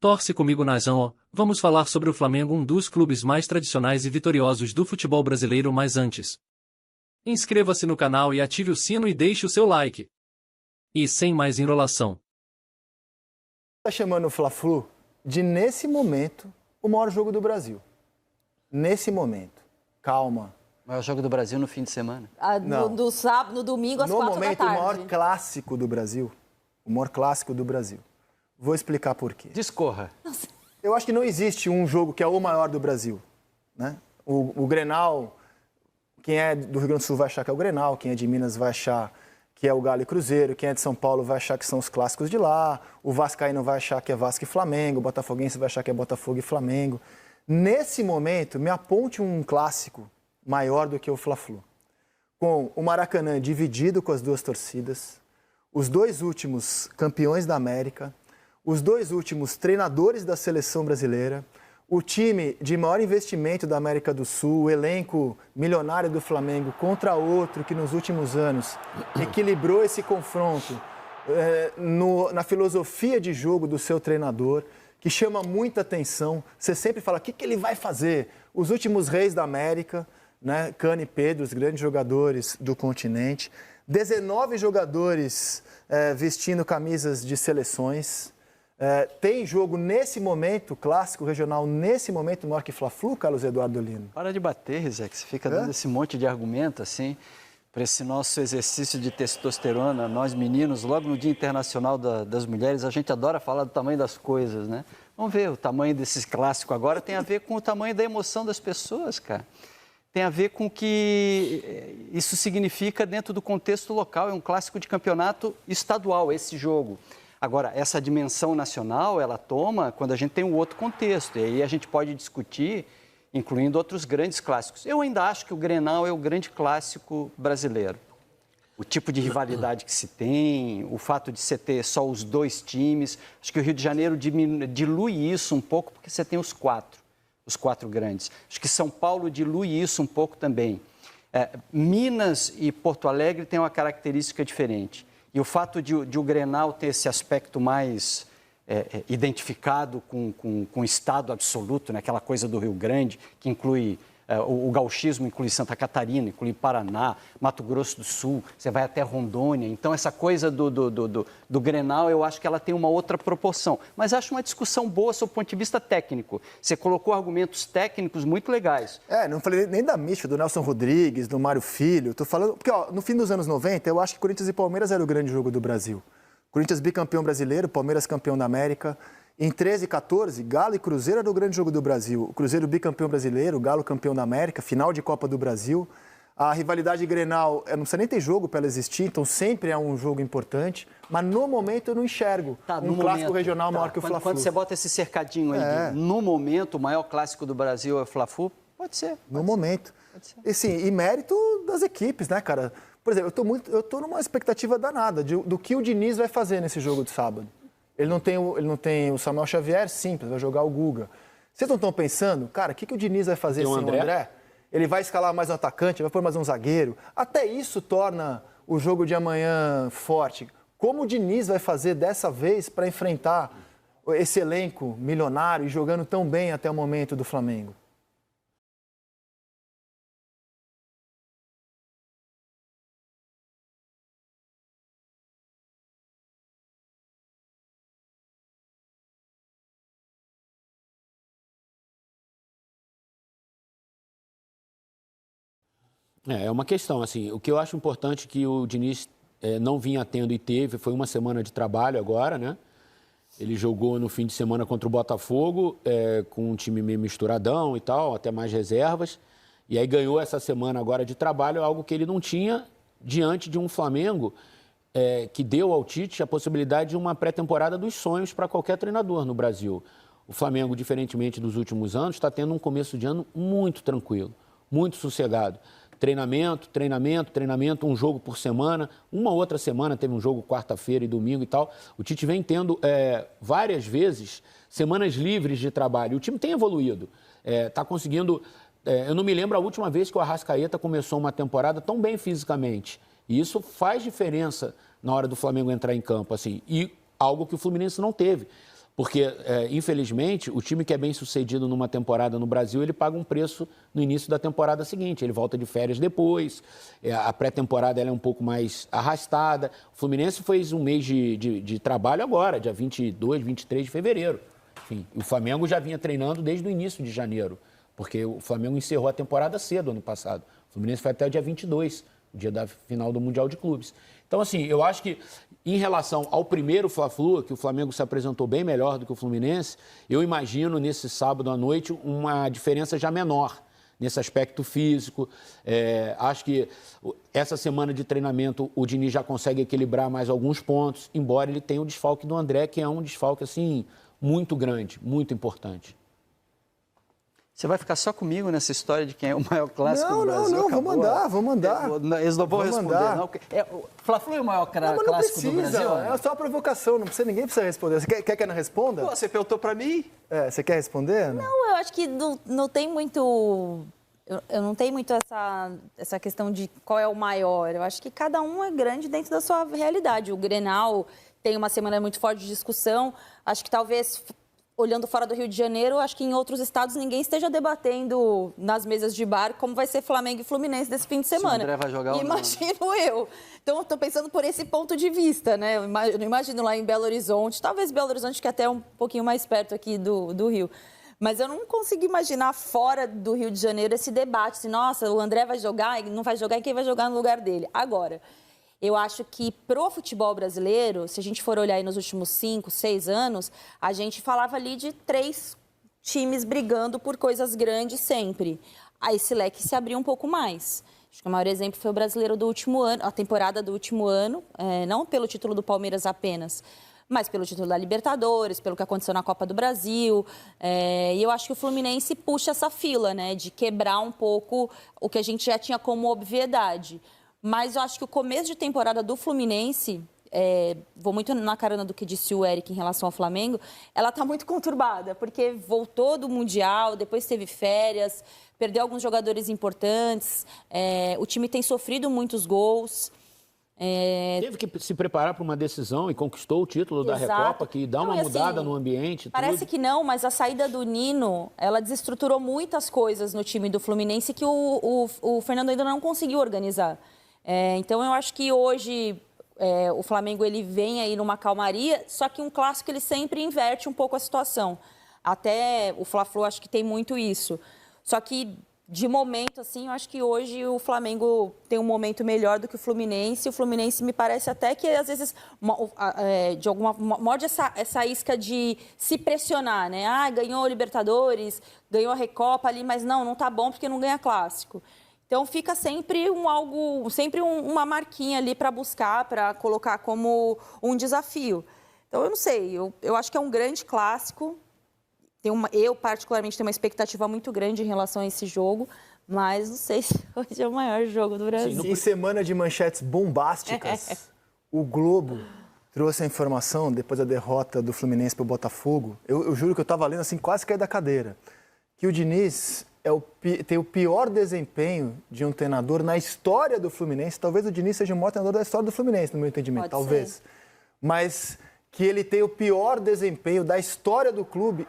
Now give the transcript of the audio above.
Torce comigo, Nazão. Vamos falar sobre o Flamengo, um dos clubes mais tradicionais e vitoriosos do futebol brasileiro, mas antes. Inscreva-se no canal e ative o sino e deixe o seu like. E sem mais enrolação. Está chamando o Fla-Flu de, nesse momento, o maior jogo do Brasil. Nesse momento. Calma. O maior jogo do Brasil no fim de semana. No sábado, no domingo, às 4 da tarde. No momento, o maior clássico do Brasil. O maior clássico do Brasil. Vou explicar por quê. Discorra. Eu acho que não existe um jogo que é o maior do Brasil, né? O Grenal, quem é do Rio Grande do Sul vai achar que é o Grenal, quem é de Minas vai achar que é o Galo e Cruzeiro, quem é de São Paulo vai achar que são os clássicos de lá, o vascaíno vai achar que é Vasco e Flamengo, o botafoguense vai achar que é Botafogo e Flamengo. Nesse momento, me aponte um clássico maior do que o Fla-Flu. Com o Maracanã dividido com as duas torcidas, os dois últimos campeões da América, os dois últimos treinadores da seleção brasileira, o time de maior investimento da América do Sul, o elenco milionário do Flamengo contra outro que nos últimos anos equilibrou esse confronto na filosofia de jogo do seu treinador, que chama muita atenção. Você sempre fala, o que ele vai fazer? Os últimos reis da América, né? Cano e Pedro, os grandes jogadores do continente, 19 jogadores vestindo camisas de seleções. Tem jogo nesse momento, clássico regional, nesse momento maior que Fla-Flu, Carlos Eduardo Lino? Para de bater, Rizek, você fica dando esse monte de argumento assim, para esse nosso exercício de testosterona, nós meninos, logo no Dia Internacional das Mulheres, a gente adora falar do tamanho das coisas, né? Vamos ver, o tamanho desses clássicos agora tem a ver com o tamanho da emoção das pessoas, cara. Tem a ver com o que isso significa dentro do contexto local, é um clássico de campeonato estadual, esse jogo. Agora, essa dimensão nacional, ela toma quando a gente tem um outro contexto, e aí a gente pode discutir, incluindo outros grandes clássicos. Eu ainda acho que o Grenal é o grande clássico brasileiro. O tipo de rivalidade que se tem, o fato de você ter só os dois times. Acho que o Rio de Janeiro dilui isso um pouco, porque você tem os quatro grandes. Acho que São Paulo dilui isso um pouco também. Minas e Porto Alegre têm uma característica diferente. E o fato de o Grenal ter esse aspecto mais identificado com o estado absoluto, né? Aquela coisa do Rio Grande, que inclui o gauchismo, inclui Santa Catarina, inclui Paraná, Mato Grosso do Sul, você vai até Rondônia. Então, essa coisa do Grenal, eu acho que ela tem uma outra proporção. Mas acho uma discussão boa sob o ponto de vista técnico. Você colocou argumentos técnicos muito legais. Não falei nem da mística, do Nelson Rodrigues, do Mário Filho. Tô falando, porque no fim dos anos 90, eu acho que Corinthians e Palmeiras era o grande jogo do Brasil. Corinthians bicampeão brasileiro, Palmeiras campeão da América. Em 13 e 14, Galo e Cruzeiro era o grande jogo do Brasil. O Cruzeiro bicampeão brasileiro, o Galo campeão da América, final de Copa do Brasil. A rivalidade Grenal, não precisa nem ter jogo para ela existir, então sempre é um jogo importante. Mas no momento eu não enxergo um clássico regional maior que o Fla-Flu. Quando você bota esse cercadinho aí, no momento, o maior clássico do Brasil é o Fla-Flu, pode ser. No momento. E mérito das equipes, né, cara? Por exemplo, eu tô numa expectativa danada do que o Diniz vai fazer nesse jogo de sábado. Ele não tem o Samuel Xavier, simples, vai jogar o Guga. Vocês não estão pensando, cara, o que o Diniz vai fazer sem o André? Ele vai escalar mais um atacante, vai pôr mais um zagueiro. Até isso torna o jogo de amanhã forte. Como o Diniz vai fazer dessa vez para enfrentar esse elenco milionário e jogando tão bem até o momento do Flamengo? É uma questão, assim, o que eu acho importante que o Diniz não vinha tendo e teve foi uma semana de trabalho agora, né? Ele jogou no fim de semana contra o Botafogo, com um time meio misturadão e tal, até mais reservas, e aí ganhou essa semana agora de trabalho, algo que ele não tinha diante de um Flamengo que deu ao Tite a possibilidade de uma pré-temporada dos sonhos para qualquer treinador no Brasil. O Flamengo, diferentemente dos últimos anos, está tendo um começo de ano muito tranquilo, muito sossegado. Treinamento, um jogo por semana. Uma outra semana teve um jogo quarta-feira e domingo e tal. O Tite vem tendo várias vezes semanas livres de trabalho. O time tem evoluído. Está conseguindo... eu não me lembro a última vez que o Arrascaeta começou uma temporada tão bem fisicamente. E isso faz diferença na hora do Flamengo entrar em campo, assim. E algo que o Fluminense não teve. Porque, infelizmente, o time que é bem sucedido numa temporada no Brasil, ele paga um preço no início da temporada seguinte. Ele volta de férias depois, a pré-temporada ela é um pouco mais arrastada. O Fluminense fez um mês de trabalho agora, dia 22, 23 de fevereiro. Enfim, o Flamengo já vinha treinando desde o início de janeiro, porque o Flamengo encerrou a temporada cedo ano passado. O Fluminense foi até o dia 22, o dia da final do Mundial de Clubes. Então, assim, eu acho que em relação ao primeiro Fla-Flu, que o Flamengo se apresentou bem melhor do que o Fluminense, eu imagino nesse sábado à noite uma diferença já menor nesse aspecto físico. Acho que essa semana de treinamento o Diniz já consegue equilibrar mais alguns pontos, embora ele tenha o desfalque do André, que é um desfalque assim, muito grande, muito importante. Você vai ficar só comigo nessa história de quem é o maior clássico do Brasil? Não, vou mandar. Eles não vão responder, não. O Fla-Flu é o maior clássico do Brasil? É só uma provocação, ninguém precisa responder. Você quer que eu não responda? Pô, você perguntou pra mim? Você quer responder? Não, eu acho que não tem muito... Eu não tenho muito essa questão de qual é o maior. Eu acho que cada um é grande dentro da sua realidade. O Grenal tem uma semana muito forte de discussão. Acho que talvez... Olhando fora do Rio de Janeiro, acho que em outros estados ninguém esteja debatendo nas mesas de bar como vai ser Flamengo e Fluminense desse fim de semana. Se o André vai jogar ou não. Imagino eu. Então, estou pensando por esse ponto de vista, né? Eu imagino lá em Belo Horizonte, talvez Belo Horizonte que é até um pouquinho mais perto aqui do Rio. Mas eu não consigo imaginar fora do Rio de Janeiro esse debate. Assim, nossa, o André vai jogar, não vai jogar, e quem vai jogar no lugar dele? Agora... Eu acho que pro futebol brasileiro, se a gente for olhar aí nos últimos 5, 6 anos, a gente falava ali de 3 times brigando por coisas grandes sempre. Aí esse leque se abriu um pouco mais. Acho que o maior exemplo foi o Brasileiro do último ano, a temporada do último ano, não pelo título do Palmeiras apenas, mas pelo título da Libertadores, pelo que aconteceu na Copa do Brasil. E eu acho que o Fluminense puxa essa fila, né, de quebrar um pouco o que a gente já tinha como obviedade. Mas eu acho que o começo de temporada do Fluminense, vou muito na carona do que disse o Eric em relação ao Flamengo, ela está muito conturbada, porque voltou do Mundial, depois teve férias, perdeu alguns jogadores importantes, o time tem sofrido muitos gols. Teve que se preparar para uma decisão e conquistou o título da Recopa, que dá uma mudada no ambiente. Parece que não, mas a saída do Nino, ela desestruturou muitas coisas no time do Fluminense que o Fernando ainda não conseguiu organizar. Então, eu acho que hoje o Flamengo ele vem aí numa calmaria, só que um clássico ele sempre inverte um pouco a situação. Até o Fla-Flu acho que tem muito isso. Só que, de momento, assim, eu acho que hoje o Flamengo tem um momento melhor do que o Fluminense. O Fluminense me parece até que, às vezes, de alguma morde essa isca de se pressionar, né? Ganhou a Libertadores, ganhou a Recopa ali, mas não tá bom porque não ganha clássico. Então, fica sempre uma marquinha ali para buscar, para colocar como um desafio. Então, eu não sei, eu acho que é um grande clássico. Eu, particularmente, tenho uma expectativa muito grande em relação a esse jogo, mas não sei se hoje é o maior jogo do Brasil. Em semana de manchetes bombásticas, o Globo trouxe a informação, depois da derrota do Fluminense para o Botafogo, eu juro que eu estava lendo assim, quase caí da cadeira, que o Diniz... tem o pior desempenho de um treinador na história do Fluminense. Talvez o Diniz seja o maior treinador da história do Fluminense, no meu entendimento. Pode talvez. ser. Mas que ele tem o pior desempenho da história do clube